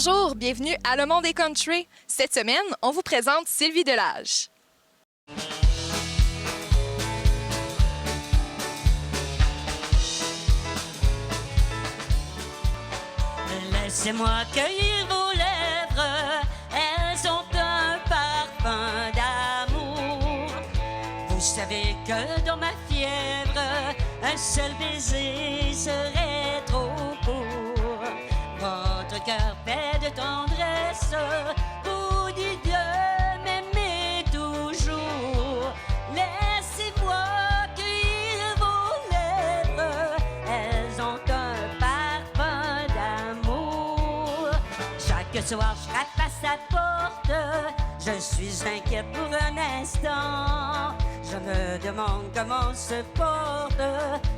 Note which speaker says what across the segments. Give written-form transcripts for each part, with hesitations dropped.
Speaker 1: Bonjour, bienvenue à Le Monde des Country. Cette semaine, on vous présente Sylvie Delage.
Speaker 2: Laissez-moi cueillir vos lèvres, elles ont un parfum d'amour. Vous savez que dans ma fièvre, un seul baiser serait trop court. Votre cœur fait de tendresse, vous dites de m'aimer toujours. Laissez-moi cueillir vos lèvres, elles ont un parfum d'amour. Chaque soir je frappe à sa porte, je suis inquiète pour un instant. Je me demande comment se porte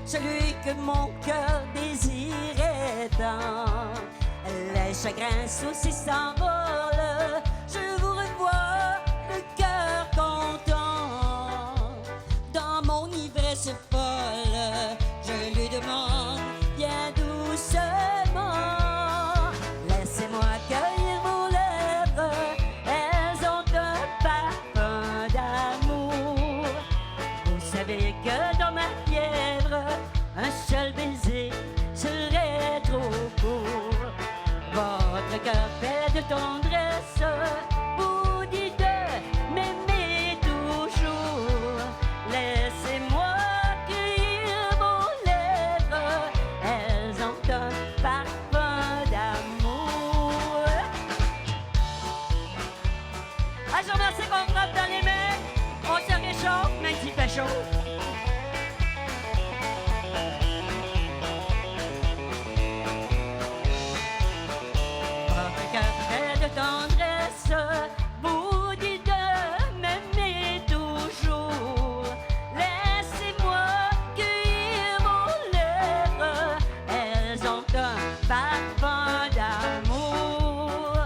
Speaker 2: celui que mon cœur désirait tant. Les chagrins soucis s'envolent, je vous revois le cœur content. Dans mon ivresse folle, je lui demande bien doucement. Laissez-moi cueillir vos lèvres, elles ont un parfum d'amour. Vous savez que dans ma fièvre, un seul baiser serait trop court. Votre cœur fait de tendresse, vous dites de m'aimer toujours. Laissez-moi cueillir vos lèvres, elles ont un parfum d'amour. Ah, je remercie qu'on frappe dans les mains, on se réchauffe, même s'il fait chaud. Tendresse, vous dites de m'aimer toujours. Laissez-moi cueillir vos lèvres, elles ont un parfum d'amour.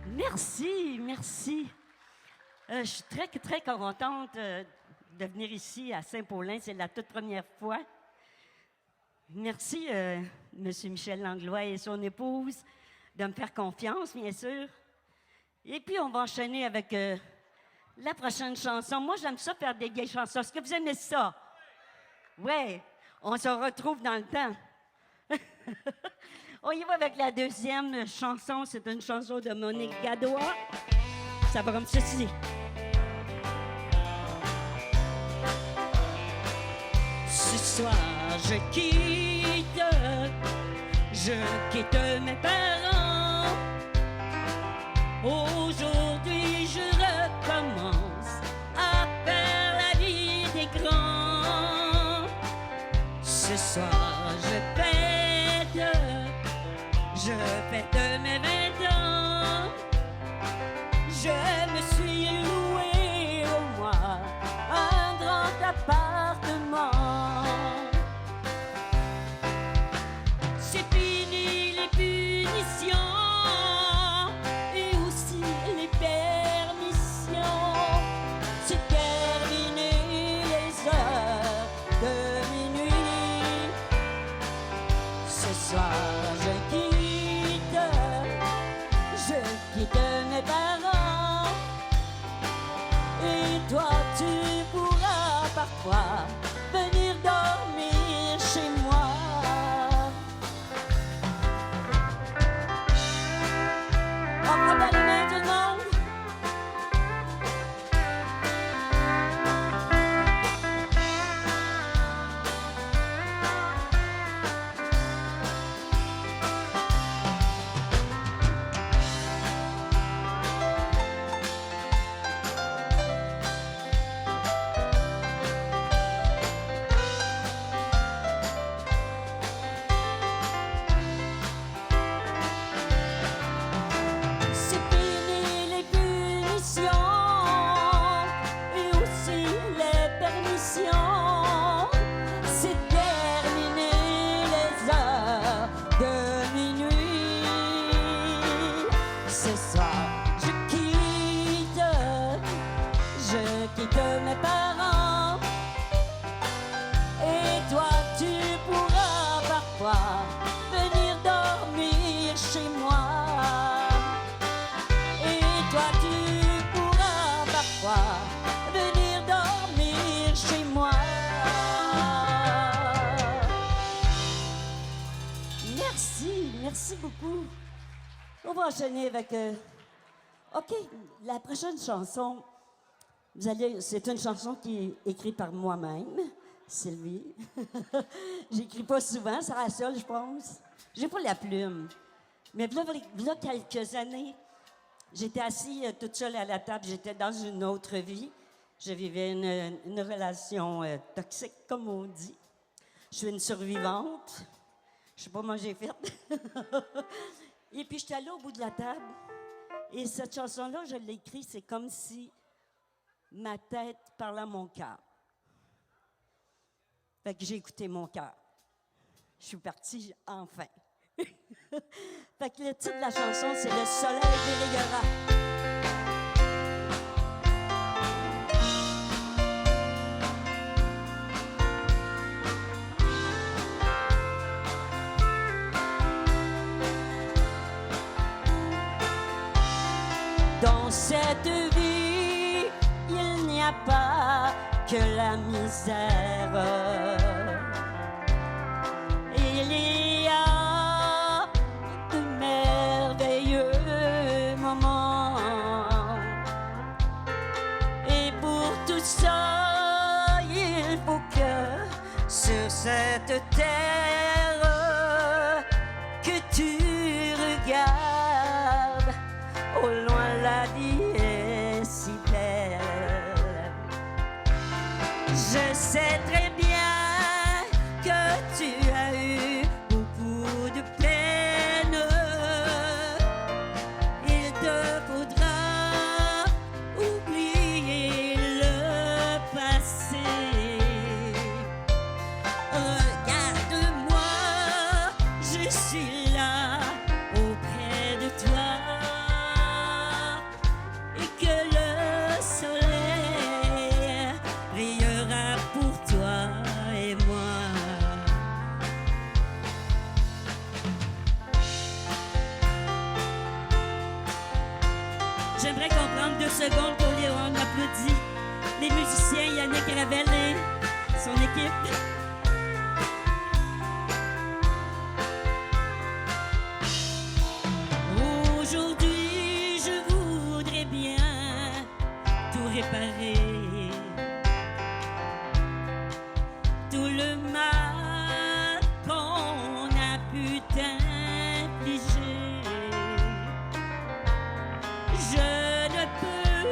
Speaker 2: Merci, merci. Je suis très contente de venir ici à Saint-Paulin. C'est la toute première fois. Merci, M. Michel Langlois et son épouse, de me faire confiance, bien sûr. Et puis, on va enchaîner avec la prochaine chanson. Moi, j'aime ça faire des vieilles chansons. Est-ce que vous aimez ça? Oui, on se retrouve dans le temps. On y va avec la deuxième chanson. C'est une chanson de Monique Gadois. Ça va comme ceci. Ce soir, je quitte mes parents. Aujourd'hui, je recommence à faire la vie des grands. Ce soir, je fête mes 20 ans. Je me suis loué au mois un grand appartement. C'est fini les punitions et aussi les permissions. C'est terminé les heures de minuit. Ce soir je quitte mes parents. beaucoup. On va enchaîner avec... OK, la prochaine chanson, c'est une chanson qui est écrite par moi-même, Sylvie. J'écris pas souvent, ça reste seul, je pense. J'ai pas la plume. Mais là quelques années, j'étais assise toute seule à la table, j'étais dans une autre vie. Je vivais une relation toxique, comme on dit. Je suis une survivante. Je sais pas comment j'ai fait. Et puis, j'étais allée au bout de la table. Et cette chanson-là, je l'ai écrite, c'est comme si ma tête parlait à mon cœur. Fait que j'ai écouté mon cœur. Je suis partie enfin. Fait que le titre de la chanson, c'est Le soleil brillera. Dans cette vie, il n'y a pas que la misère. Il y a de merveilleux moments. Et pour tout ça, il faut que sur cette terre, que tu regardes au loin, la vie est si belle. Je sais très bien que tu as eu beaucoup de peine. Il te faudra oublier le passé. Regarde-moi, je suis là auprès de toi. J'aimerais qu'on prenne 2 secondes pour les on applaudit les musiciens Yannick Ravel et son équipe. Aujourd'hui, je voudrais bien tout réparer, tout le mal qu'on a pu t'infliger. Je ne peux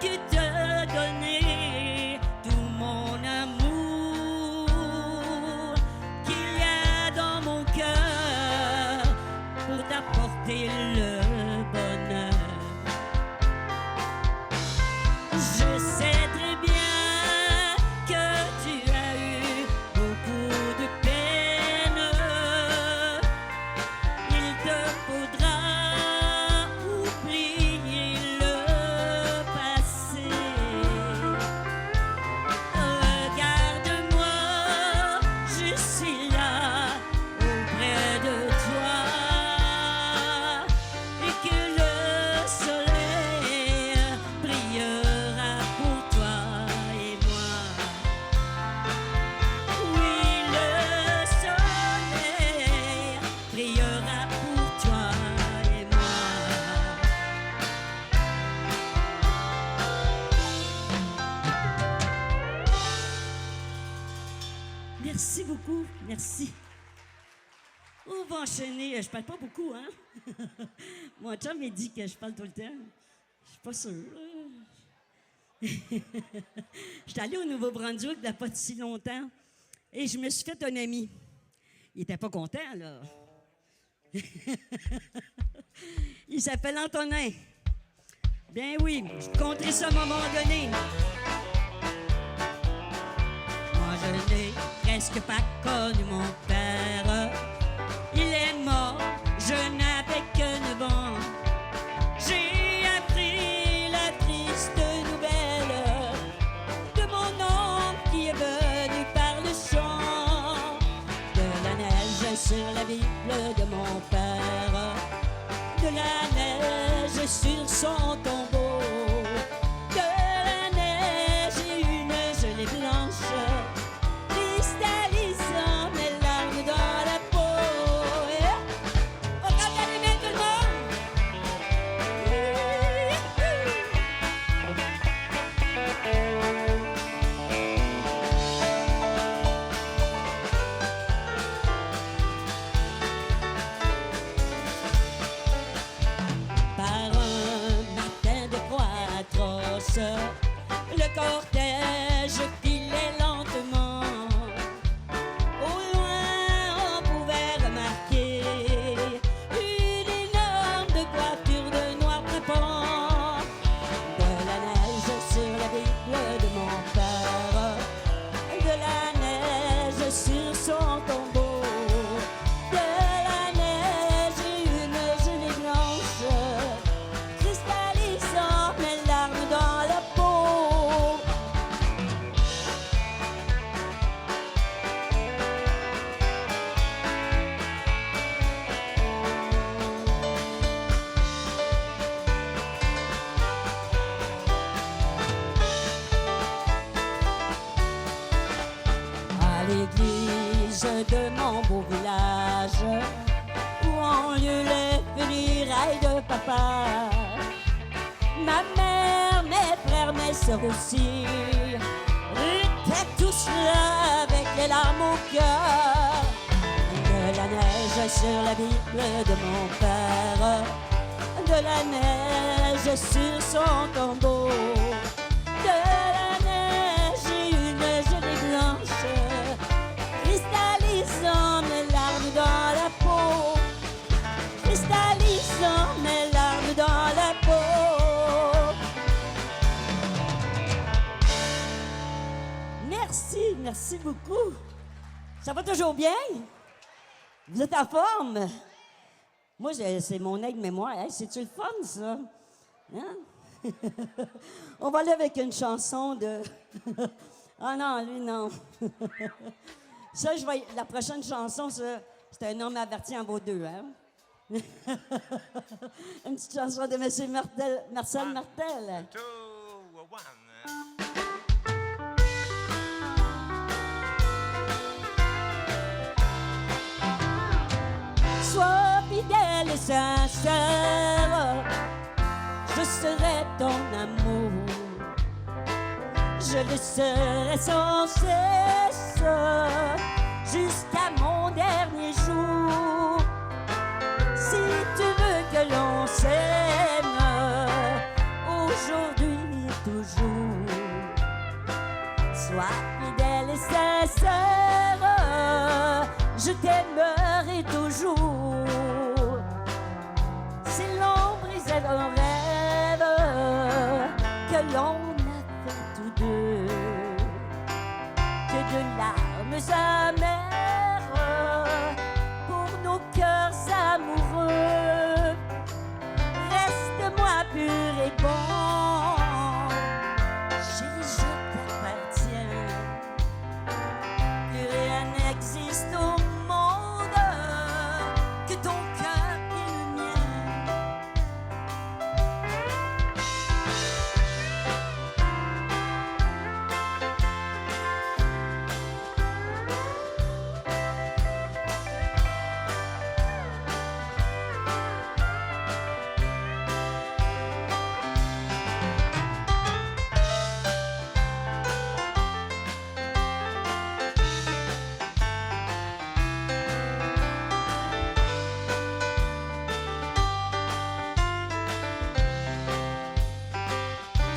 Speaker 2: que te donner tout mon amour qu'il y a dans mon cœur pour t'apporter le bonheur. Je sais très bien que tu as eu beaucoup de peine. Il te faudra oublier le passé. Regarde-moi, je suis là auprès de toi. Et que le soleil brillera pour toi et moi. Oui, le soleil brillera pour toi et moi. Merci beaucoup, merci. On va enchaîner. Je parle pas beaucoup, hein? Mon chum m'a dit que je parle tout le temps. Je suis pas sûre. J'étais allée au Nouveau-Brunswick il n'y a pas si longtemps et je me suis fait un ami. Il était pas content, là. Il s'appelle Antonin. Ben oui, je te conterai ça à un moment donné. Moi, je n'ai presque pas connu mon père. Il est mort, je n'avais que 9 ans. J'ai appris la triste nouvelle de mon oncle qui est venu par le champ. De la neige sur la Bible de mon père, de la neige sur son tombeau, de la neige et une gelée blanche, cristallisant mes larmes dans la peau. Oh, quand de mon beau village où ont lieu les funérailles de papa. Ma mère, mes frères, mes sœurs aussi étaient tous là avec les larmes au cœur. De la neige sur la Bible de mon père, de la neige sur son tombeau, de la neige et une gelée blanche cristallisant mes larmes dans la peau, cristallisant mes larmes dans la peau. Merci, merci beaucoup. Ça va toujours bien? Vous êtes en forme? Moi, c'est mon aide-mémoire. Hey, c'est-tu le fun, ça? Hein? On va aller avec une chanson de... Ah non, lui, non. Ça, la prochaine chanson, ça, c'est un homme averti en vaut deux, hein? Une petite chanson de M. Marcel Martel.
Speaker 3: 2, 1.
Speaker 2: Sois fidèle et sincère, je serai ton amour. Je le serai sans cesse jusqu'à mon dernier jour. Si tu veux que l'on s'aime aujourd'hui et toujours, sois fidèle et sincère, je t'aimerai toujours. Si l'on brisait un rêve que l'on a fait tous deux, que de larmes amères pour nos cœurs amoureux, reste-moi pur et bon, chérie, je t'appartiens. Plus rien n'existe au monde que ton cœur et le mien.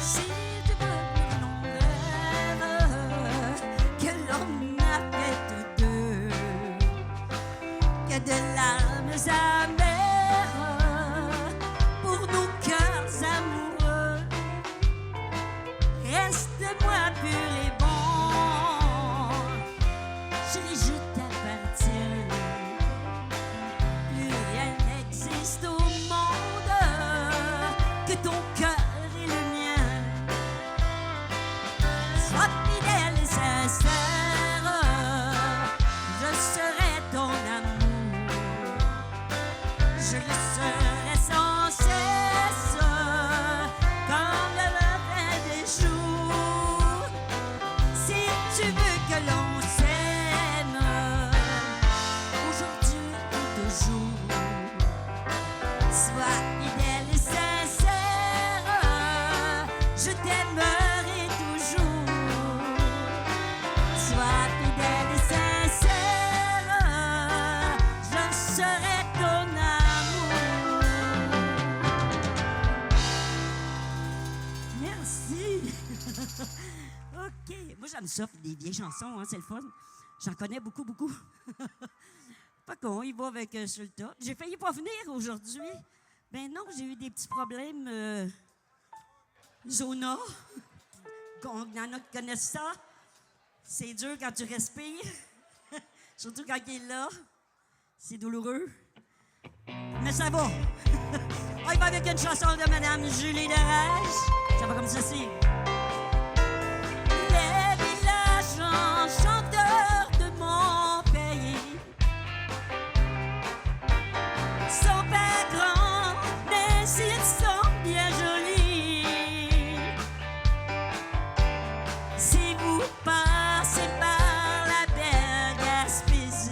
Speaker 2: Si tu veux que l'on rêve, que l'on a fait tous deux, que de larmes amères pour nos cœurs amoureux, reste-moi pur et bon, chérie, je t'appartiens. Plus rien n'existe au monde que ton cœur et le mien. Sois fidèle et sincère, je serai ton amour. Je le serai sans cesse, comme le fin des jours. Si tu veux que l'on s'aime, aujourd'hui ou toujours, sois fidèle et sincère, je t'aimerai toujours. Sois fidèle et sincère, je serai ton amour. Merci. OK. Moi, j'aime ça, des vieilles chansons, hein, c'est le fun. J'en connais beaucoup, beaucoup. Pas qu'on y va avec sur le tas. J'ai failli pas venir aujourd'hui. Ben non, j'ai eu des petits problèmes. Zona. Il y en a qui connaissent ça. C'est dur quand tu respires. Surtout quand il est là. C'est douloureux. Mais ça va. On y va avec une chanson de Madame Julie Derage. Ça va comme ceci. Les villages enchanteurs de mon pays sont pas grands, mais ils sont bien jolis. Si vous passez par la belle Gaspésie,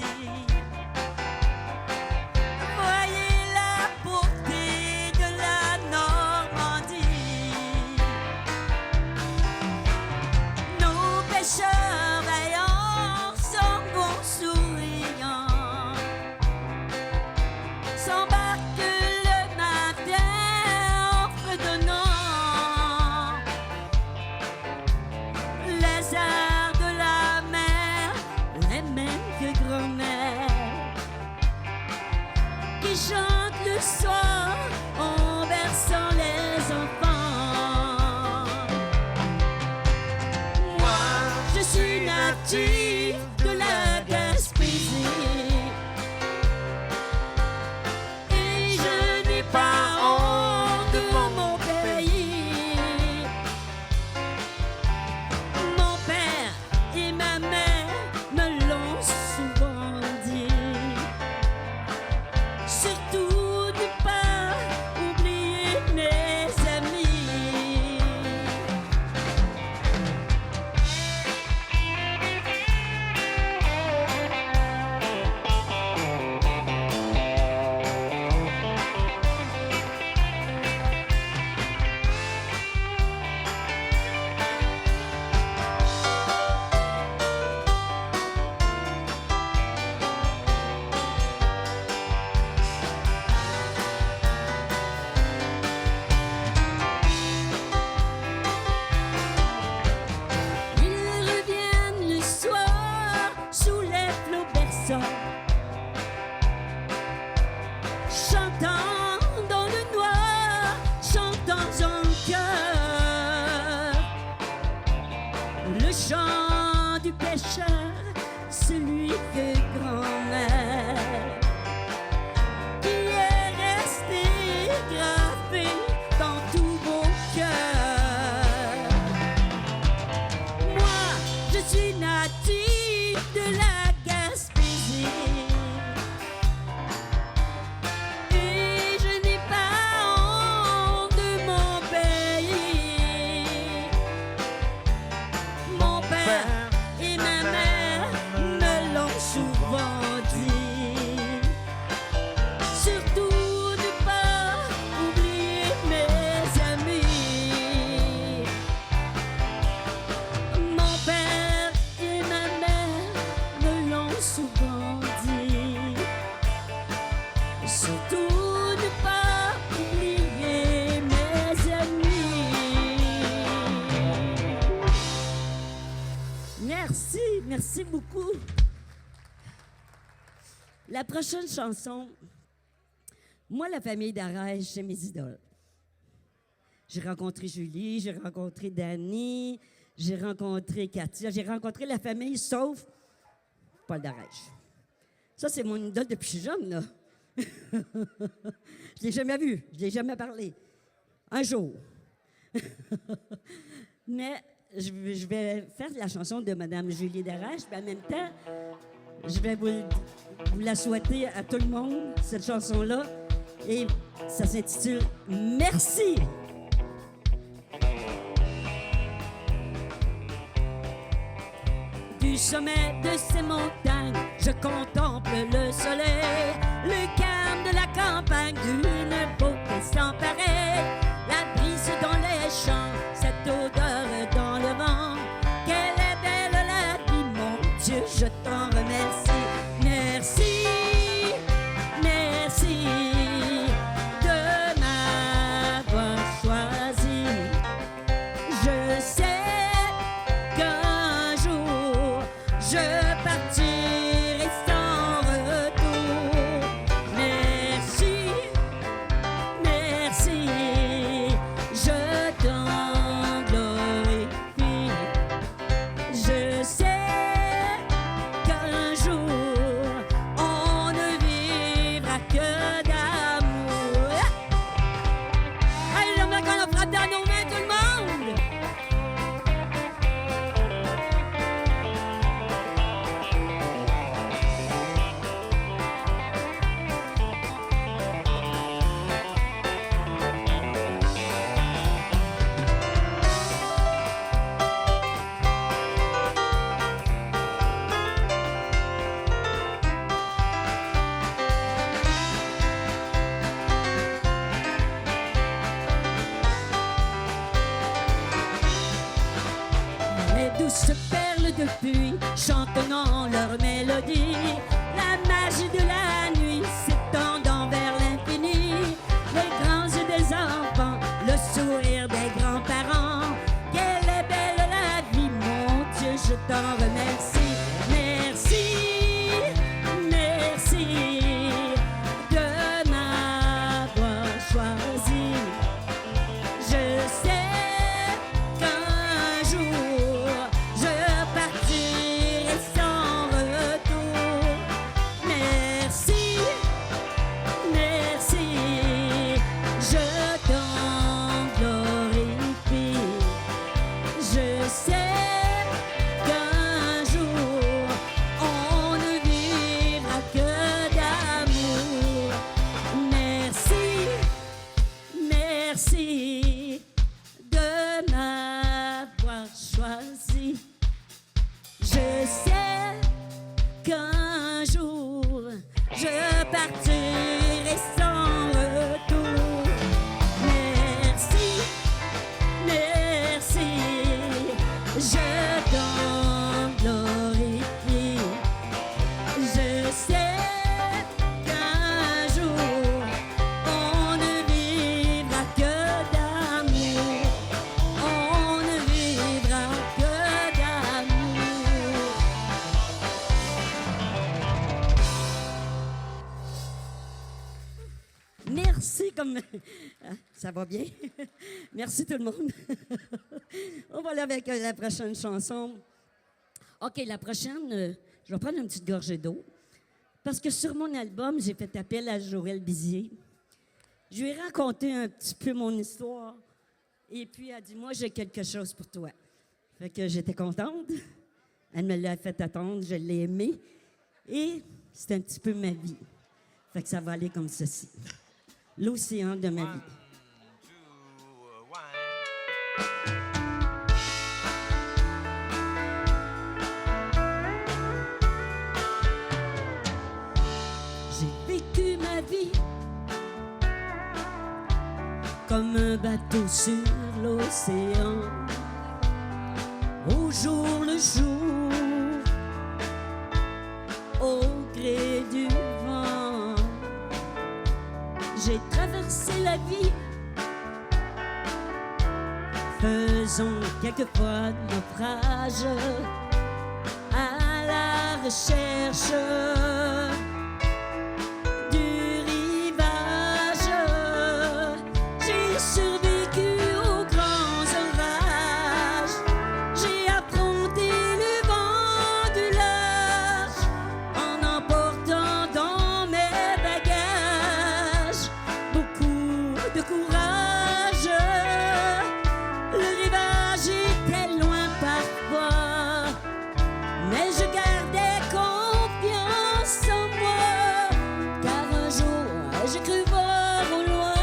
Speaker 2: La prochaine chanson, moi, la famille d'Arèche, c'est mes idoles. J'ai rencontré Julie, j'ai rencontré Dany, j'ai rencontré Katia, j'ai rencontré la famille, sauf Paul d'Arèche. Ça, c'est mon idole depuis que je suis jeune, là. Je ne l'ai jamais vu, je ne l'ai jamais parlé. Un jour. Mais je vais faire la chanson de Mme Julie d'Arèche, puis en même temps, je vais vous la souhaiter à tout le monde, cette chanson-là. Et ça s'intitule « Merci ». Du sommet de ces montagnes, je contemple le soleil, le calme de la campagne, d'une beauté sans pareil. La brise dans les champs, cette odeur dans le vent. Quelle est belle la vie, mon Dieu, je t'en remercie. Merci, merci de m'avoir choisi. Je sais qu'un jour je partirai sans retour. Merci, merci, je t'en glorifie. Je sais qu'un jour on ne vivra que d'amour. Allez, j'aimerais qu'on le frappe dans nos mains, tout le monde. Les douces perles de pluie chantonnant leur mélodie, la magie de la nuit s'étendant vers l'infini, les grands yeux des enfants, le sourire des grands-parents. Quelle est belle la vie, mon Dieu, je t'en remercie. Merci, merci de m'avoir choisi. Je sais qu'un jour je partirai sans retour. Merci, merci, je t'en glorifie. Je sais qu'un jour on ne vivra que d'amour. Merci, merci de m'avoir choisi. Je sais qu'un jour je partirai sans retour. Merci, merci, je t'en glorifie. Je sais qu'un jour on ne vivra que d'amour. On ne vivra que d'amour. Merci comme... Ça va bien? Merci tout le monde. On va aller avec la prochaine chanson. OK, la prochaine, je vais prendre une petite gorgée d'eau. Parce que sur mon album, j'ai fait appel à Joël Bizier. Je lui ai raconté un petit peu mon histoire. Et puis, elle a dit, moi, j'ai quelque chose pour toi. Fait que j'étais contente. Elle me l'a fait attendre, je l'ai aimé. Et c'est un petit peu ma vie. Fait que ça va aller comme ceci. L'océan de ma vie. J'ai vécu ma vie comme un bateau sur l'océan, au jour le jour, au gré du vent. J'ai traversé la vie, faisant quelquefois naufrage, à la recherche de courage. Le rivage était loin parfois, mais je gardais confiance en moi, car un jour j'ai cru voir au loin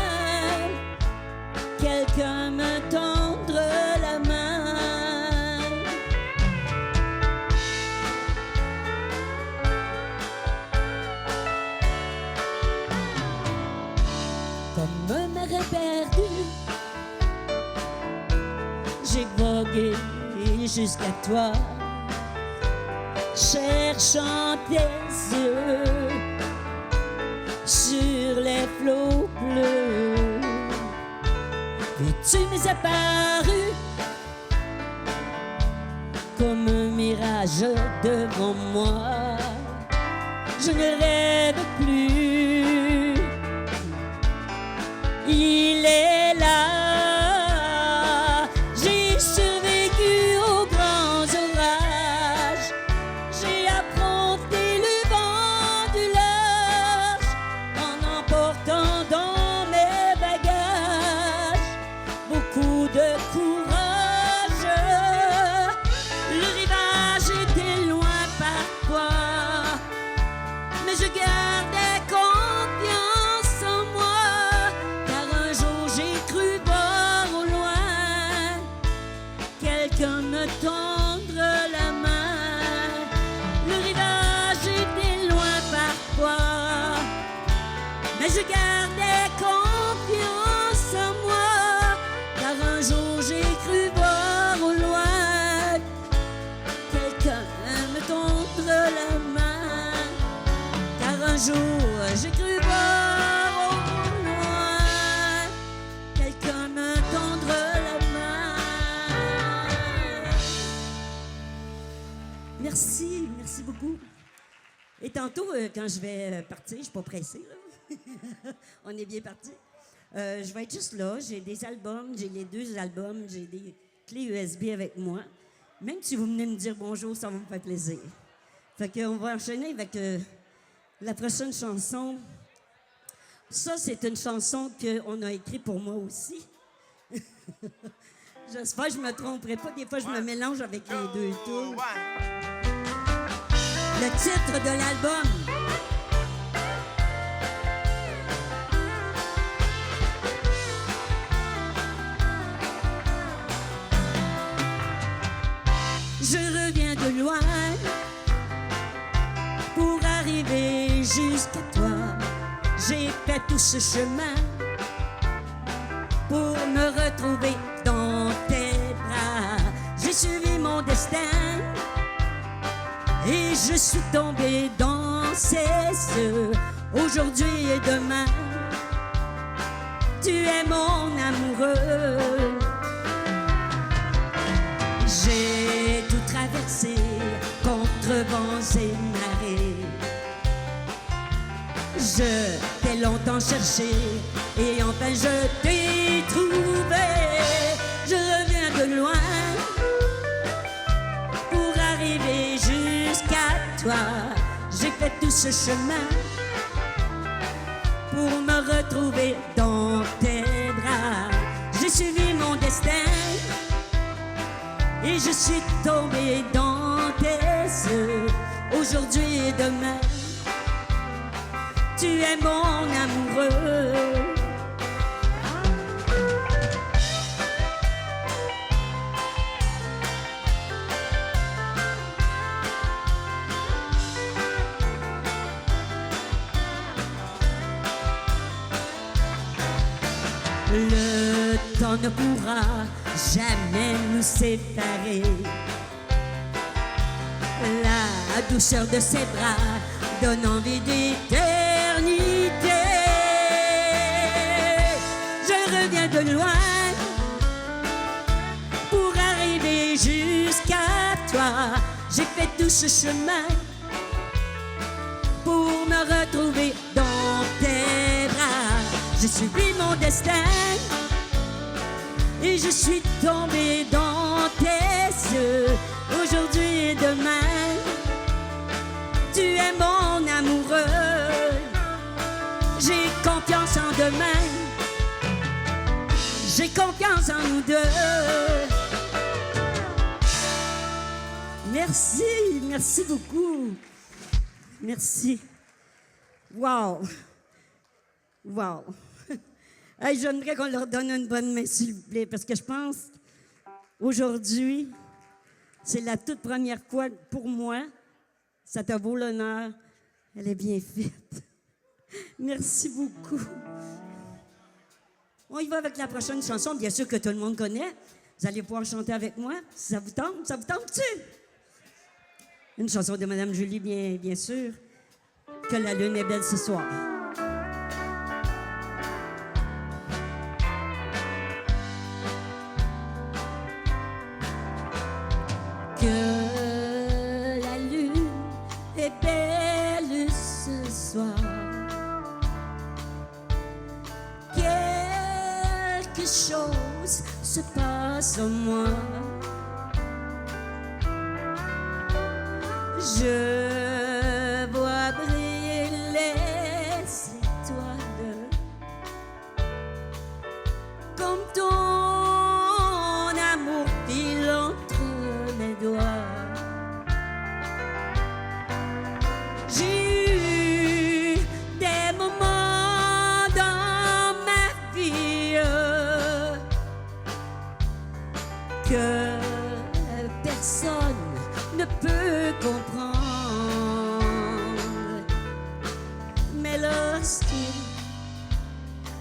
Speaker 2: quelqu'un me tendre la main. Comme un marin perdu, j'ai vogué jusqu'à toi, cherchant tes yeux sur les flots bleus. Et tu m'es apparu comme un mirage devant moi. Je ne rêve plus, il est là. J'ai survécu aux grands orages, j'ai affronté le vent du large en emportant dans mes bagages beaucoup de courage. Le rivage était loin parfois, mais je gardais confiance en moi, car un jour j'ai cru voir au loin quelqu'un me tendre la main. Le rivage était loin parfois, mais je gardais confiance en moi, car un jour j'ai cru voir au loin quelqu'un me tendre la main. Car un jour j'ai cru voir au loin quelqu'un me tendre la main. Merci, merci beaucoup. Et tantôt, quand je vais partir, je suis pas pressée, là. On est bien parti. Je vais être juste là. J'ai des albums, j'ai les 2 albums, j'ai des clés USB avec moi. Même si vous venez me dire bonjour, ça va me faire plaisir. Fait qu'on va enchaîner avec la prochaine chanson. Ça, c'est une chanson qu'on a écrite pour moi aussi. J'espère que je me tromperai pas. Des fois, je me mélange avec les 2 tours. Le titre de l'album. Je reviens de loin pour arriver jusqu'à toi. J'ai fait tout ce chemin pour me retrouver dans tes bras. J'ai suivi mon destin et je suis tombé dans ses yeux. Aujourd'hui et demain, tu es mon amoureux. J'ai tout traversé contre vents et marées. Je t'ai longtemps cherché et enfin je t'ai trouvé. Je reviens de loin pour arriver jusqu'à toi. J'ai fait tout ce chemin pour me retrouver dans tes bras. J'ai suivi mon destin et je suis tombé dans tes yeux. Aujourd'hui et demain, tu es mon amoureux. Le temps ne pourra jamais nous séparer. La douceur de ses bras donne envie d'éternité. Je reviens de loin pour arriver jusqu'à toi. J'ai fait tout ce chemin pour me retrouver dans tes bras. J'ai suivi mon destin et je suis tombé dans tes yeux. Aujourd'hui et demain, tu es mon amoureux. J'ai confiance en demain J'ai confiance en nous deux. Merci, merci beaucoup. Merci. Wow. Wow. Hey, j'aimerais qu'on leur donne une bonne main, s'il vous plaît, parce que je pense, aujourd'hui, c'est la toute première fois pour moi. Ça te vaut l'honneur. Elle est bien faite. Merci beaucoup. On y va avec la prochaine chanson, bien sûr que tout le monde connaît. Vous allez pouvoir chanter avec moi. Si ça vous tente, ça vous tente-tu? Une chanson de Mme Julie, bien sûr. Que la lune est belle ce soir. Que la lune est belle ce soir. Quelque chose se passe en moi. Je vois briller les étoiles comme ton amour file entre mes doigts. J'ai eu des moments dans ma vie que personne ne peut comprendre. Mais lorsqu'il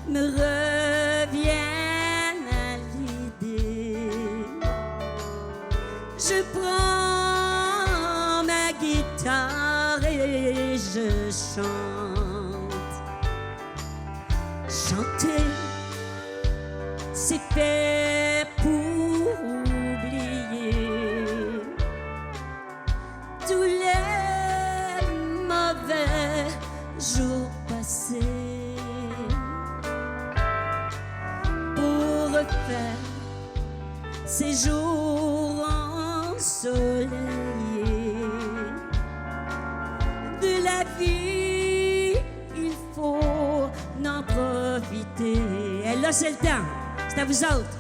Speaker 2: me revient à l'idée, je prends ma guitare et je chante. Chanter, c'est fait pour oublier tous les mauvais jours passés, pour refaire ces jours ensoleillés de la vie. Il faut en profiter. Et là, c'est le temps. C'est à vous autres.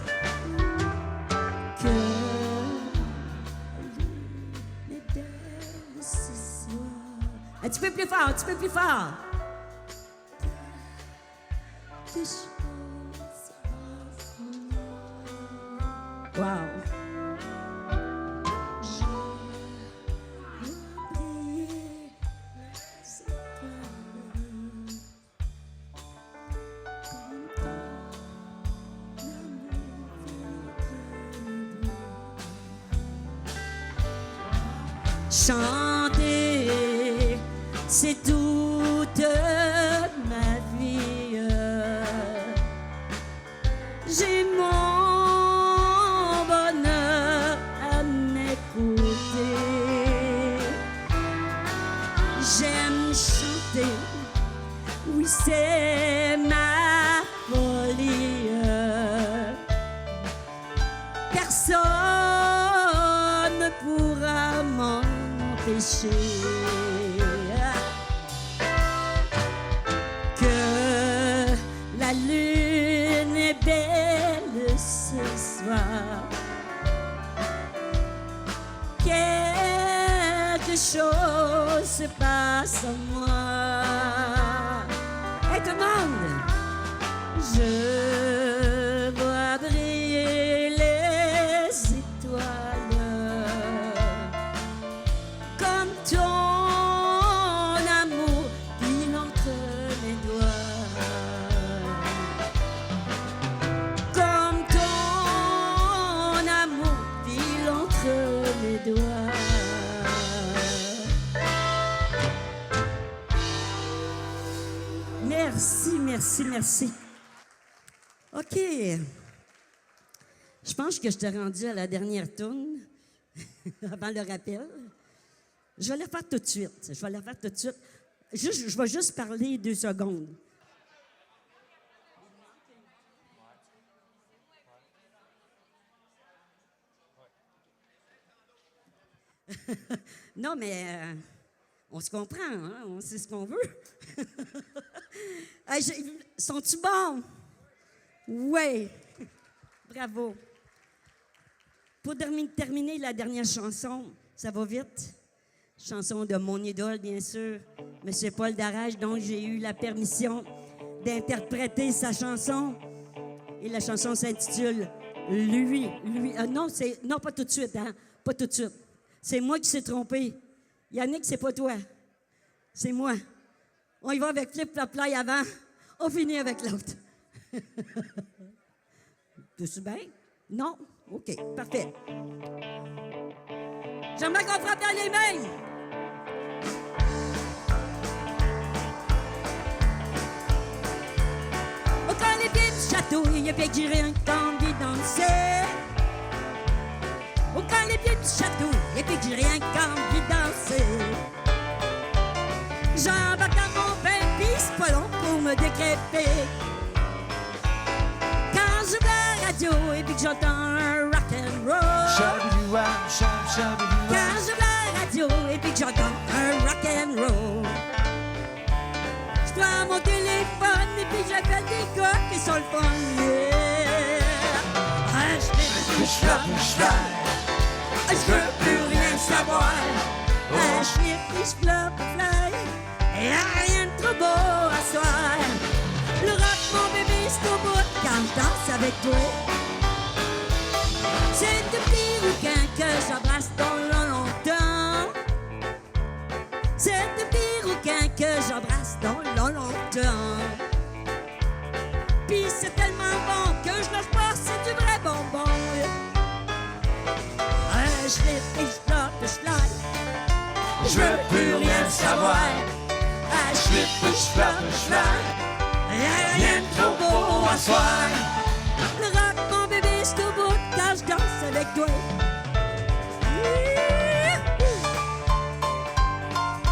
Speaker 2: Un petit peu plus fort, un petit peu plus fort. Wow. Chanter, c'est toute ma vie. J'ai mon bonheur à mes côtés. J'aime chanter, oui c'est ma folie. Personne ne pourra m'empêcher. Que la lune est belle ce soir. Quelque chose se passe en moi. Hey tout le monde! Je vois briller les étoiles comme ton amour file entre mes doigts, comme ton amour file entre mes doigts. Merci, merci, merci. OK. Je pense que je t'ai rendu à la dernière tourne avant le rappel. Je vais la faire tout de suite. Je vais juste parler 2 secondes. Non, mais on se comprend, hein? On sait ce qu'on veut. Hey, sont-tu bons? Oui. Bravo. Pour terminer la dernière chanson, ça va vite. Chanson de mon idole, bien sûr, M. Paul Darèche. Donc, j'ai eu la permission d'interpréter sa chanson. Et la chanson s'intitule Lui. Non, pas tout de suite, hein? Pas tout de suite. C'est moi qui s'est trompé. Yannick, c'est pas toi. C'est moi. On y va avec Flip Flop Fly avant. On finit avec l'autre. Tout bien? Non? OK, parfait. J'aimerais qu'on frappe dans les mains. Oh, quand les pieds du château, il y a bien que j'ai rien qu'envie de danser. Oh, quand les pieds du château, il y a bien que j'ai rien qu'envie de danser. J'embarque dans mon bain, pis c'est pas long pour me décréper. Quand j'ouvre la radio et puis que j'entends un rock'n'roll. Quand j'ouvre la radio et puis que j'entends un rock'n'roll. Je prends mon téléphone et puis j'appelle des gars qui sont le fun. Yeah. Je veux plus rien savoir. Je flop fly. Y'a rien de trop beau à soir. Le rock, mon bébé, c'est au bout quand je danse avec toi. C'est un petit rouquin que j'embrasse dans longtemps. C'est un petit rouquin que j'embrasse dans longtemps. Pis c'est tellement bon que je lâche pas, c'est du vrai bonbon. Je flip et je flop et je fly. Je veux plus rien savoir. Je flip et je flop et je fly. Y'a rien de trop beau à soir. Le rock, mon bébé, c'est au bout quand je danse avec toi.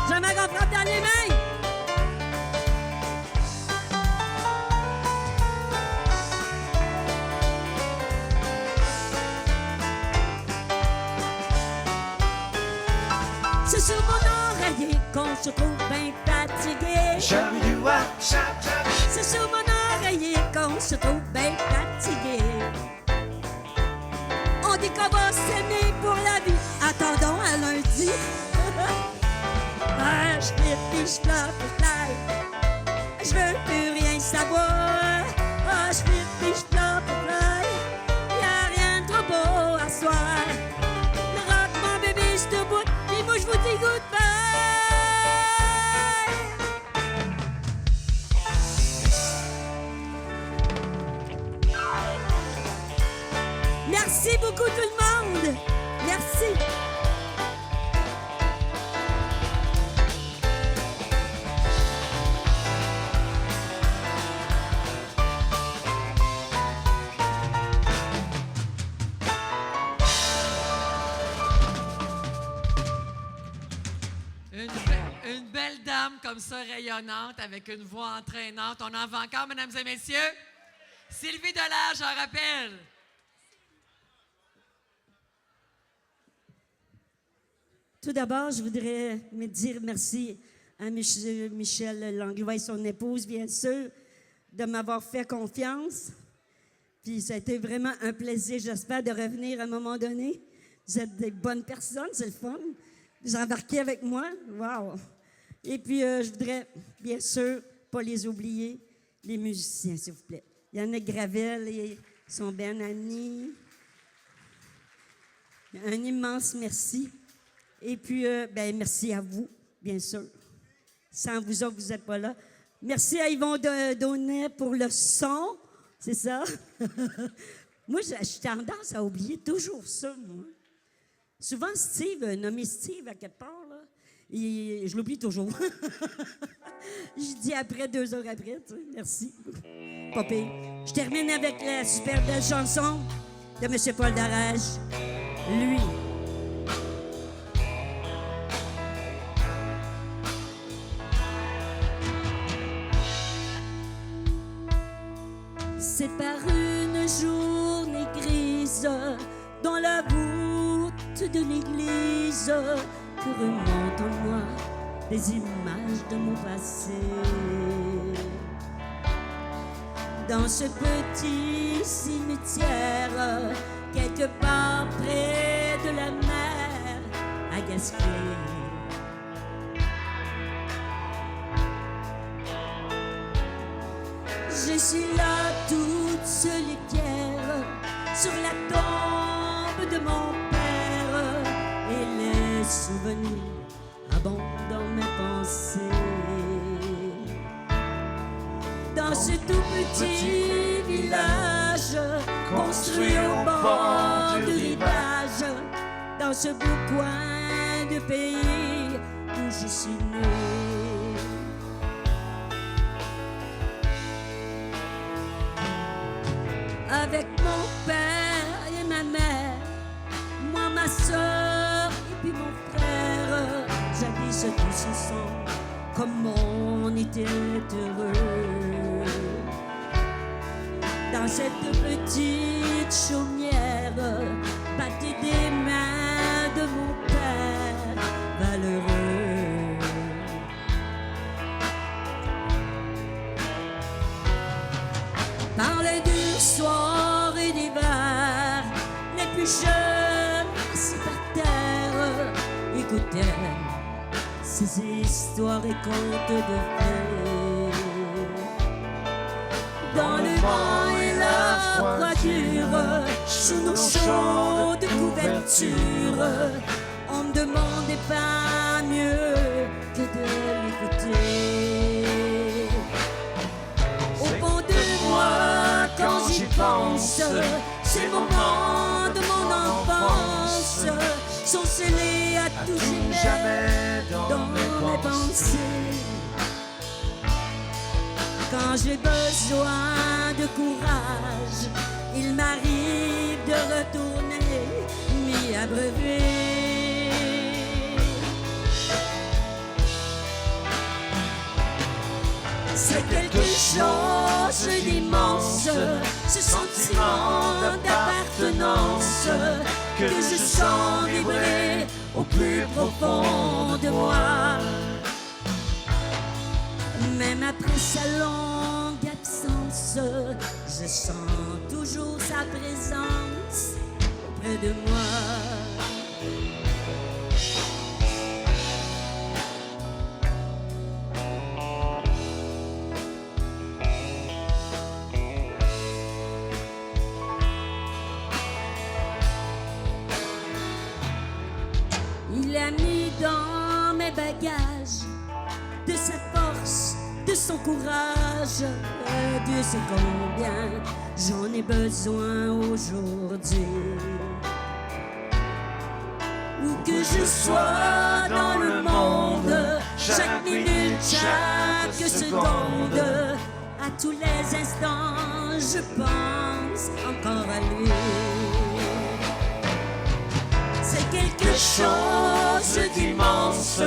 Speaker 2: J'aimerais qu'on frappe dans les mains. C'est sur mon oreiller qu'on se trouve bien fatigué. C'est sur mon oreiller qu'on se trouve bien fatigué. On dit qu'on va s'aimer pour la vie. Attendons à lundi. Je flip et je flop et fly. Je veux plus rien savoir. Je flip et je flop et fly. Y'a rien de trop beau à soir. Le rock, mon bébé, c'est au bout. Puis moi, je vous dis goodbye. Merci beaucoup tout le monde. Merci.
Speaker 3: Une belle dame comme ça, rayonnante, avec une voix entraînante. On en veut encore, mesdames et messieurs? Sylvie Delair, j'en rappelle.
Speaker 2: Tout d'abord, je voudrais me dire merci à Michel Langlois et son épouse, bien sûr, de m'avoir fait confiance. Puis ça a été vraiment un plaisir, j'espère, de revenir à un moment donné. Vous êtes des bonnes personnes, c'est le fun. Vous embarquez avec moi, wow! Et puis, je voudrais, bien sûr, pas les oublier, les musiciens, s'il vous plaît. Yannick Gravel et son ben ami. Un immense merci. Et puis, merci à vous, bien sûr. Sans vous autres, vous n'êtes pas là. Merci à Yvon Donnet pour le son, c'est ça? Moi, j'ai tendance à oublier toujours ça, moi. Souvent, Steve, nommé Steve à quelque part, là, et je l'oublie toujours. Je dis après, 2 heures après, tu sais, merci. Pas pire. Je termine avec la super belle chanson de M. Paul Darèche, Lui. C'est par une journée grise dans la voûte de l'église que remontent en moi des images de mon passé. Dans ce petit cimetière quelque part près de la mer à Gaspé. Je suis là toute solitaire sur la tombe de mon père et les souvenirs abondent dans mes pensées. Dans ce tout petit village construit au bord du rivage, dans ce beau coin de pays où je suis né. Avec mon père et ma mère, moi, ma soeur et puis mon frère, jadis tous ensemble, comme on était heureux. Dans cette petite chaumière, battaient des mains de mon père valeureux. Par les durs soirs et d'hiver, les plus jeunes assis par terre écoutaient ces histoires et contes de fées. Dans le vent et la froidure, sous nos chaudes couvertures, on ne demandait pas mieux que de l'écouter. Au fond de moi, quand j'y pense, ces moments de mon enfance sont scellés à tout jamais dans mes pensées. Quand j'ai besoin de courage, il m'arrive de retourner m'y abreuver. C'est quelque chose d'immense, ce sentiment d'appartenance que je sens vibrer au plus profond de moi. Même après sa longue absence, je sens toujours sa présence auprès de moi. Il a mis dans mes bagages de sa force, de son courage. Dieu sait combien j'en ai besoin aujourd'hui. Où que je sois dans le monde, chaque minute, chaque seconde, à tous les instants, je pense encore à lui. C'est quelque chose d'immense,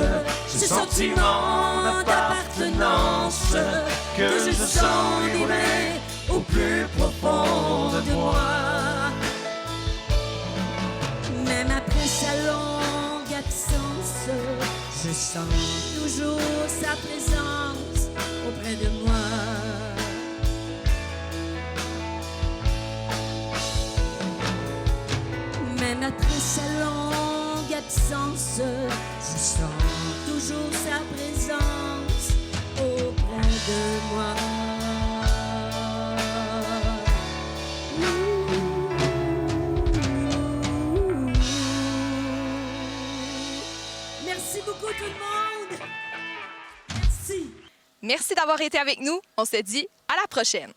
Speaker 2: ce sentiment d'appartenance que je sens vibrer au plus profond de moi. Même après sa longue absence, je sens toujours sa présence auprès de moi. Même après sa longue absence, je sens toujours sa présence auprès de moi. Merci beaucoup tout le monde. Merci.
Speaker 1: Merci d'avoir été avec nous. On se dit à la prochaine.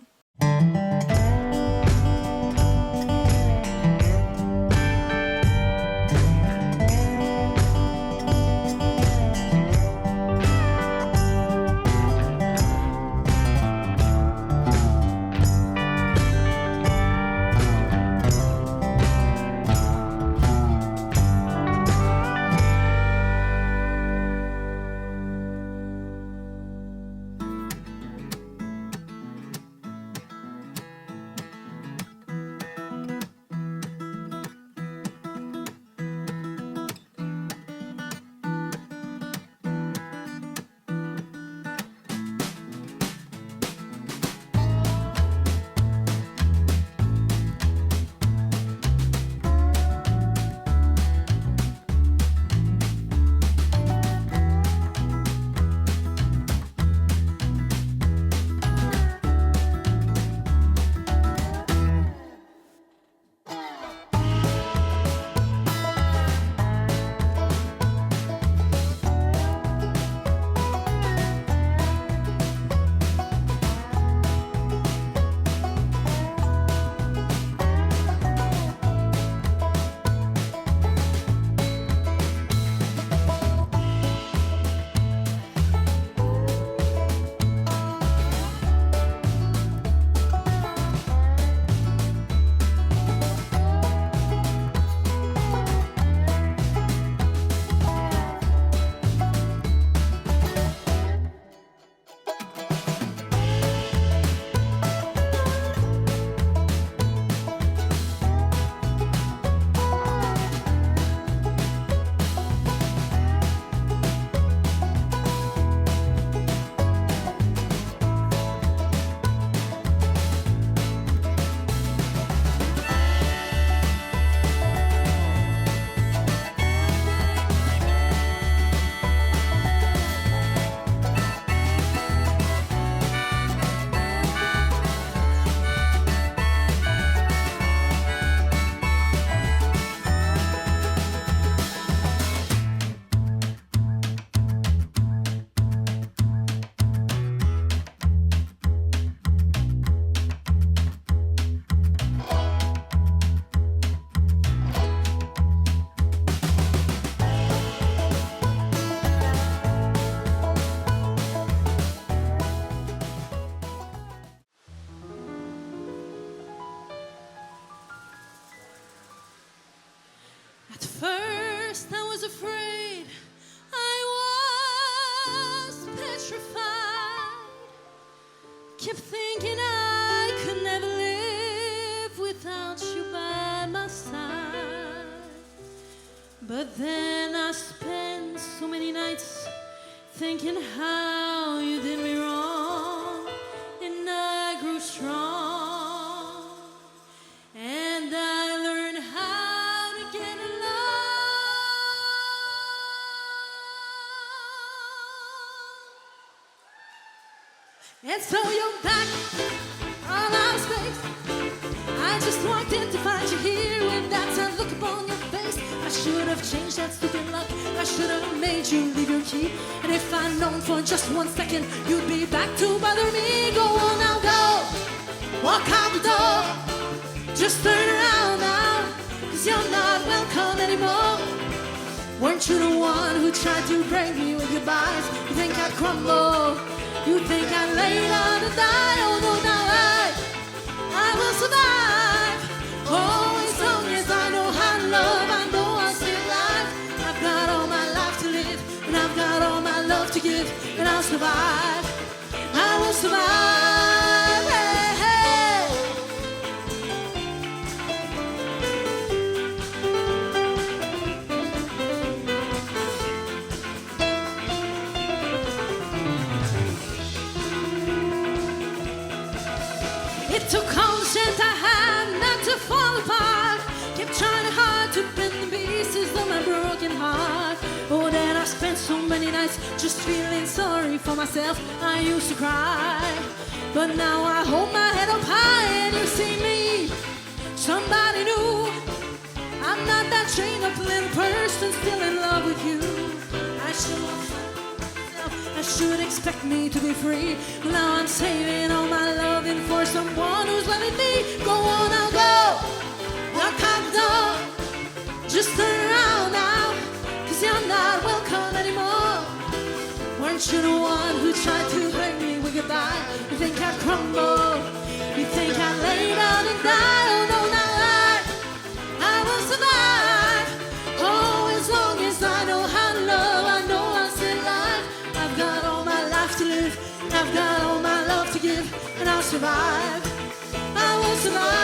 Speaker 4: first I was afraid, I was petrified. Kept thinking I could never live without you by my side. But then I spent so many nights thinking how you did me wrong, and I grew strong, and I learned how to get along. And so you're back on our space. I just walked in to find you here with that sad look upon your face. I should have changed that stupid luck. I should have made you leave your key. And if I'd known for just 1 second you'd be back to bother me, go on now, go. Walk out the door. Just turn around now, 'cause you're not welcome anymore. Weren't you the one who tried to break me with goodbyes? You think I'd crumble? You think I'd lay down and die? Oh no, now I will survive. Oh, as long as I know how to love, I know I'll stay alive. I've got all my life to live, and I've got all my love to give, and I'll survive. I will survive. Hey, hey. It took all the strength I had not to fall apart. Kept trying hard to bend the pieces of my broken heart. Oh, then I spent so many nights just feeling sorry for myself. I used to cry, but now I hold my head up high and you see me, somebody new. I'm not that chained up little person still in love with you. I should expect me to be free. Now I'm saving all my loving for someone who's loving me. Go on, I'll go. Knock on the door. Just turn around now, 'cause you're not welcome anymore. Weren't you the one who tried to hurt me with goodbye? You think I'd crumble? You think I'd lay down and die? Oh no, now I will survive. Oh, as long as I know how to love, I know I'll stay alive. I've got all my life to live, I've got all my love to give, and I'll survive. I will survive.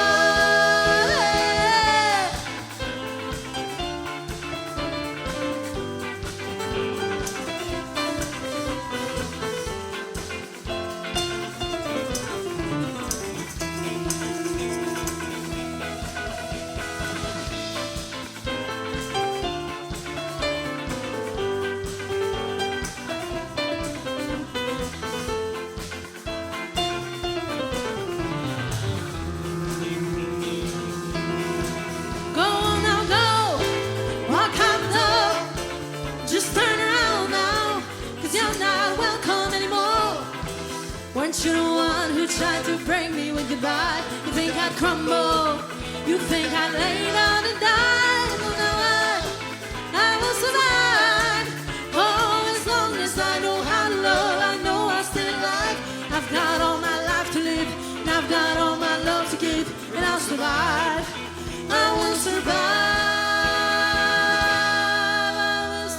Speaker 4: Go on now, go. Walk out the door. Just turn around now, 'cause you're not welcome anymore. Weren't you the one who tried to break me with goodbye? You think I'd crumble? You think I'd lay down and die? No, no, I will survive. Oh, as long as I know how to love, I know I'll stay alive. I've got all my life to live, and I've got all my love to give, and I'll survive. I will survive. I will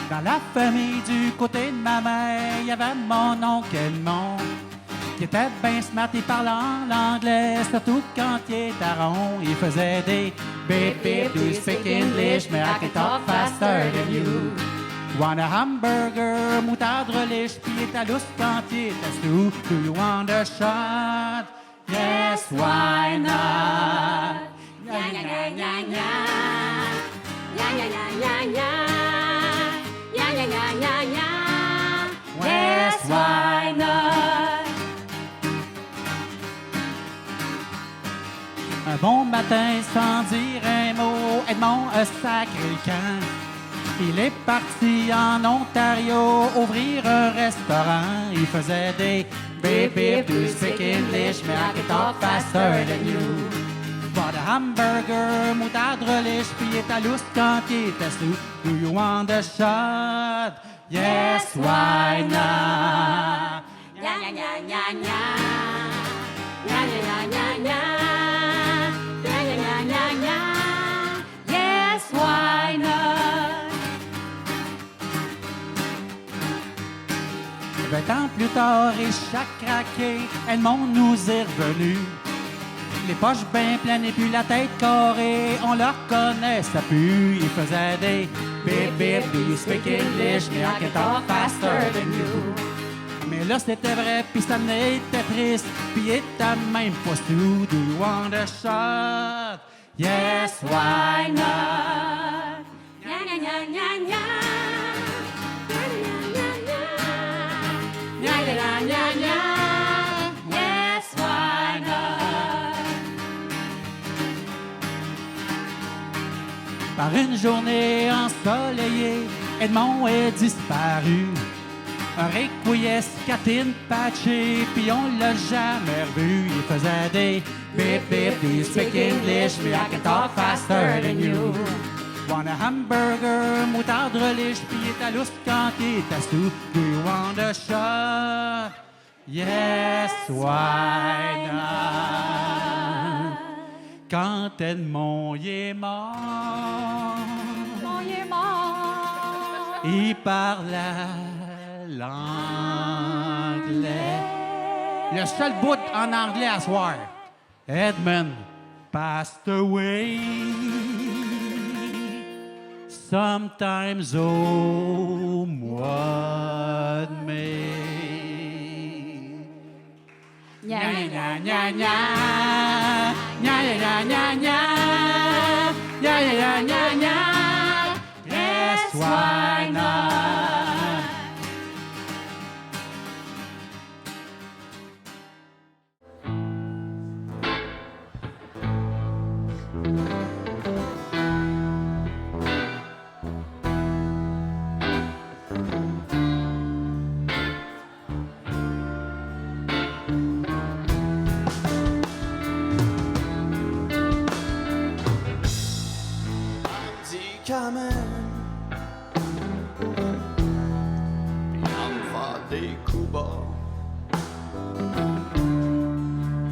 Speaker 5: Dans la famille du côté de ma mère, il y avait mon oncle Edmond, qui était bien smart et parlant l'anglais, surtout quand il était rond. Il faisait des beep beep, do you speak English, mais I can talk faster than you. Want a hamburger, moutarde relish, puis il était lousse quand il était sous. Do you want a shot? Yes, why not?
Speaker 2: Ya, ya, ya, ya, ya. Ya, ya, ya, ya, ya. Ya, ya, ya, ya, ya. Yes, why not?
Speaker 5: Un bon matin, sans dire un mot, Edmond a sacré le camp. Il est parti en Ontario ouvrir un restaurant. Il faisait des Beep, beep, do you speak English? Mais I can talk faster than you. Pas de hamburger, moutarde relish, puis il est à lousse quand il était sous. Do you want a shot? Yes, why not?
Speaker 2: Nya, nya, nya, nya, nya. Nya, nya, nya, nya, nya. Nya, nya, nya, nya, nya. Yes, why not?
Speaker 5: 20 ans plus tard, et chaque craqué, et le monde nous est revenu. Les poches bien pleines et puis la tête carrée, on le reconnaît, ça pue. Il faisait des bip bip, do you speak English? Mais I can talk faster than you. Mais là c'était vrai, puis ça était triste, puis il était même pas sous. Do you want a shot? Yes, why not?
Speaker 2: Nya, nya, nya, nya, nya. Nya, nya, nya, nya, nya. Yes, why not?
Speaker 5: Par une journée ensoleillée, Edmond est disparu. Un requiesce, Catine patché, puis on l'a jamais revu. Il faisait des bip bip, do you speak English? Mais I can talk faster than you. Want a hamburger, moutarde relish, puis il est à lousse quand il est à sous. Do you want a shot? Yes, why not? Quand Edmond y est mort, il parlait l'anglais. Le seul bout en anglais à soir. Edmund passed away. Sometimes homeward may.
Speaker 2: Nya,
Speaker 5: Nya, nya, nya, nya. Nya, nya, nya, nya. Nya, nya, nya, nya. Yes, why not?
Speaker 6: Médicaments, puis en me faire des coups bas,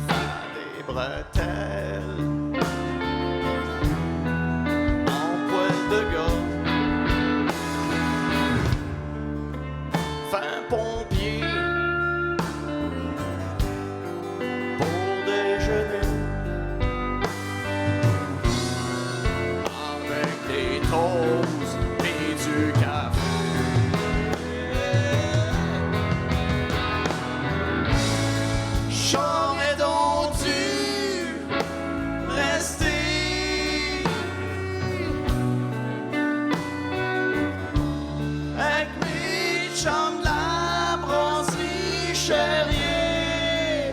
Speaker 6: faire des bretelles en poil de gars, fin pompier pour déjeuner. Des toasts et du café. J'aurais donc dû rester avec mes chums de la brasserie Chérier.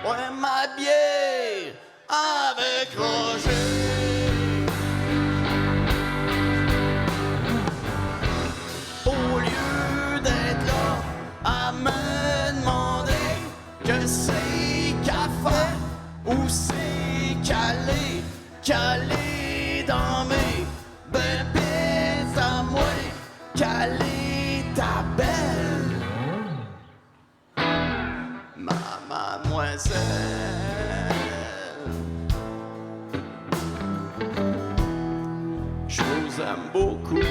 Speaker 6: Ouais, ma bière avec Roger. Au lieu d'être là à me demander que c'est qu'à faire ou c'est calé dans mes bébites à moi, calé ta belle. Ma mademoiselle, je vous aime beaucoup.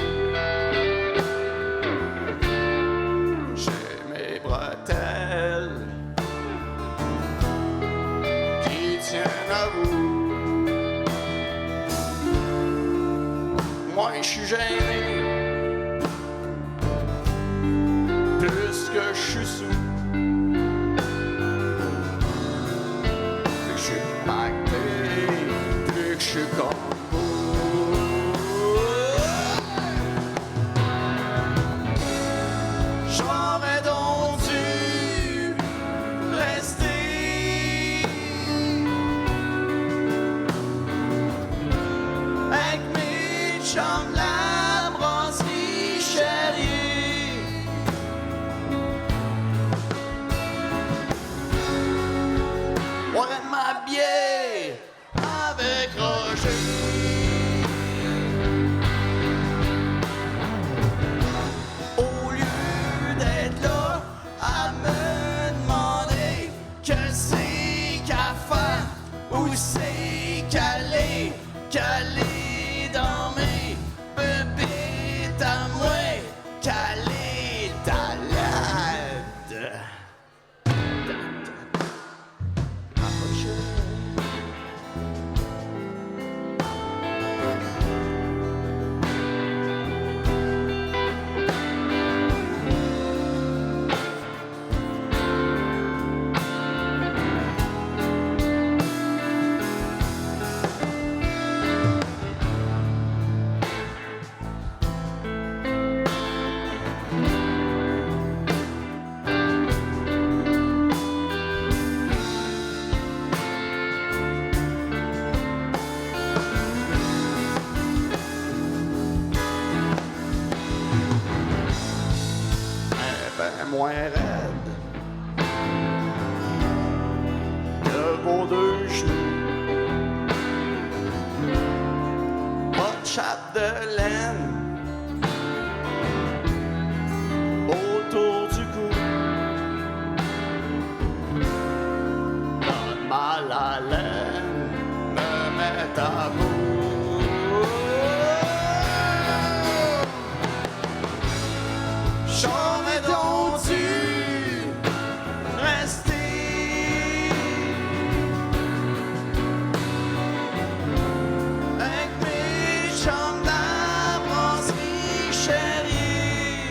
Speaker 6: J'ai mes bretelles qui tiennent à vous. Moi, je suis gêné plus que je suis sous. Je suis pacté, plus que je suis comme vous. J'aurais donc dû rester avec mes chums la brasserie Chérier. moins raide que vos deux genoux. Pas de chape de laine autour du cou. Donne mal à laine, me met à bout. J'aurais donc dû rester avec mes chums de la brasserie chérie.